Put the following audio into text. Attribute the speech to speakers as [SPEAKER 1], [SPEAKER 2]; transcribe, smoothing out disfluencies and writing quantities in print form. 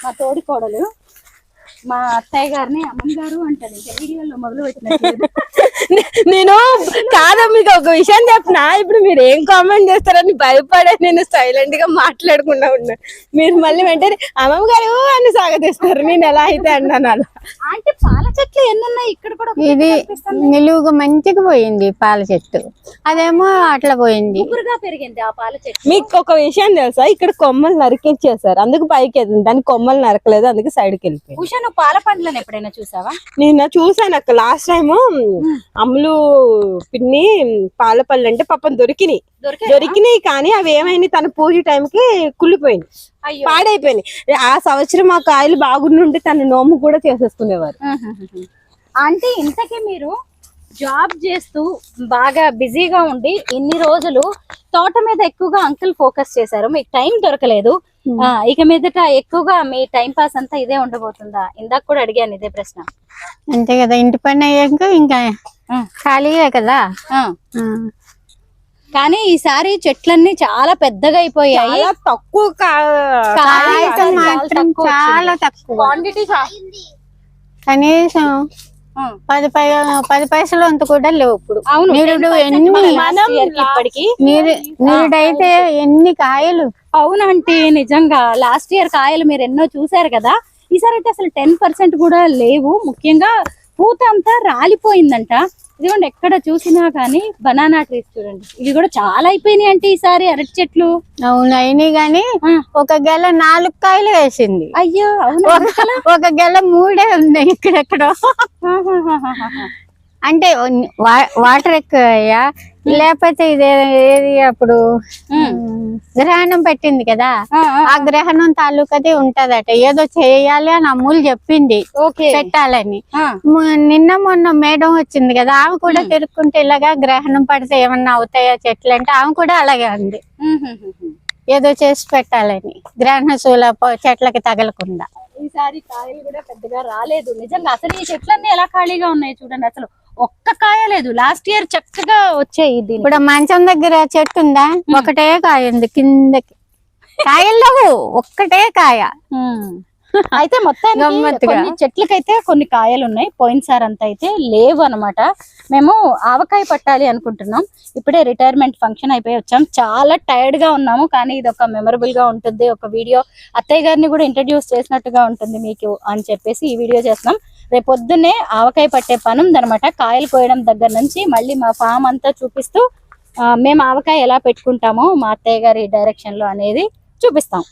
[SPEAKER 1] మా తోడి కోడలు మా అత్తయ్య గారిని అమ్మమ్మ గారు అంటారు. వీడియోలో మొదలు పెట్టినట్లేదు.
[SPEAKER 2] నేను కాదా మీకు ఒక విషయం చెప్పిన, ఇప్పుడు మీరు ఏం కామెంట్ చేస్తారని భయపడే నేను సైలెంట్ గా మాట్లాడకుండా ఉన్నా. మీరు మళ్ళీ వెంటనే అమ్మమ్మ గారు అని సాగతీస్తారు. నేను ఎలా అయితే అన్నాను అలా.
[SPEAKER 1] అంటే పాల చెట్లు ఎన్ని ఉన్నాయి ఇక్కడ కూడా?
[SPEAKER 3] ఇది నిలువుగా మంచిగా పోయింది పాల చెట్టు, అదేమో అట్లా పోయింది.
[SPEAKER 1] పెరిగింది ఆ పాల చెట్టు.
[SPEAKER 2] మీకు ఒక విషయం తెలుసా, ఇక్కడ కొమ్మలు నరికేచ్చేసారు, అందుకు పైకి ఎదింది. దానికి కొమ్మలు నరకలేదు, అందుకు సైడ్కి వెళ్ళిపోయింది.
[SPEAKER 1] ఉషా, నువ్వు పాల పండ్లను ఎప్పుడైనా చూసావా?
[SPEAKER 2] నేను చూసాను అక్క. లాస్ట్ టైం అమ్ములు పిన్ని పాల పళ్ళు అంటే పాపం దొరికినాయి కానీ అవి ఏమైంది, తన పూజ టైంకి కుళ్ళిపోయింది, పాడైపోయినాయి. ఆ సంవత్సరం ఆ కాయలు బాగుండి తన నోము కూడా చేసేసుకునేవారు.
[SPEAKER 1] అంటే ఇంతకీ మీరు జాబ్ చేస్తూ బాగా బిజీగా ఉండి ఇన్ని రోజులు తోట మీద ఎక్కువగా అంకుల్ ఫోకస్ చేశారు, మీకు టైం దొరకలేదు. ఇక మీదట ఎక్కువగా మీ టైం పాస్ అంతా ఇదే ఉండబోతుందా? ఇందాక కూడా అడిగాను ఇదే ప్రశ్న.
[SPEAKER 3] అంతే కదా, ఇంటి పని అయ్యాక ఇంకా ఖాళీయే కదా.
[SPEAKER 1] కానీ ఈసారి చెట్లన్నీ చాలా పెద్దగా అయిపోయాయి,
[SPEAKER 2] తక్కువ
[SPEAKER 3] మాత్రం చాలా తక్కువ
[SPEAKER 1] క్వాంటిటీ.
[SPEAKER 3] కనీసం 10 పైసలు అంత కూడా లేవు ఇప్పుడు.
[SPEAKER 1] ఇప్పటికి
[SPEAKER 3] నీరుడైతే ఎన్ని కాయలు.
[SPEAKER 1] అవునంటే నిజంగా లాస్ట్ ఇయర్ కాయలు మీరు ఎన్నో చూసారు కదా, ఈసారి అయితే అసలు 10% కూడా లేవు. ముఖ్యంగా పూత అంతా రాలిపోయిందంట. ఇదిగోండి ఎక్కడ చూసినా కానీ బనానా ట్రీస్ చూడండి, ఇవి కూడా చాలా అయిపోయినాయి. అంటే ఈసారి అరటి చెట్లు
[SPEAKER 3] అవును అయినాయి గాని ఒక గెల 4 కాయలు వేసింది.
[SPEAKER 1] అయ్యో
[SPEAKER 3] ఒక గెల 3 ఉన్నాయి ఇక్కడెక్కడో. అంటే వాటర్ ఎక్కువయ్యా, లేకపోతే ఇదేది అప్పుడు గ్రహణం పెట్టింది కదా, ఆ గ్రహణం తాలూకది ఉంటదట, ఏదో చేయాలి అని అమ్ములు చెప్పింది పెట్టాలని. నిన్న మొన్న మేడం వచ్చింది కదా, ఆమె కూడా తిరుక్కుంటే ఇలాగా గ్రహణం పడితే ఏమన్నా అవుతాయా చెట్లు అంటే, ఆమె కూడా అలాగే ఉంది, ఏదో చేసి పెట్టాలని గ్రహణ శూల చెట్లకి తగలకుండా.
[SPEAKER 1] ఈసారి కాయలు కూడా పెద్దగా రాలేదు నిజంగా. అసలు ఈ చెట్లన్నీ ఎలా ఖాళీగా ఉన్నాయి చూడండి, అసలు ఒక్క కాయ లేదు. లాస్ట్ ఇయర్ చక్కగా వచ్చాయి.
[SPEAKER 3] ఇప్పుడు మంచం దగ్గర చెట్టు ఉందా, ఒకటే కాయ ఉంది, కిందకి కాయలు ఒక్కటే కాయ.
[SPEAKER 1] అయితే మొత్తానికి కొన్ని చెట్లకైతే కొన్ని కాయలు ఉన్నాయి, పోయినసారి అంతా అయితే లేవు అనమాట. మేము ఆవకాయ పట్టాలి అనుకుంటున్నాం. ఇప్పుడే రిటైర్మెంట్ ఫంక్షన్ అయిపోయి వచ్చాం, చాలా టైర్డ్ గా ఉన్నాము. కానీ ఇది ఒక మెమరబుల్ గా ఉంటుంది, ఒక వీడియో అత్తయ్య గారిని కూడా ఇంట్రడ్యూస్ చేసినట్టుగా ఉంటుంది మీకు అని చెప్పేసి ఈ వీడియో చేస్తున్నాం. రేపొద్దునే ఆవకాయ పట్టే పని ఉందనమాట. కాయలు కోయడం దగ్గర నుంచి మళ్ళీ మా ఫామ్ అంతా చూపిస్తూ మేము ఆవకాయ ఎలా పెట్టుకుంటామో మా అత్తయ్య గారి డైరెక్షన్ లో అనేది చూపిస్తాం.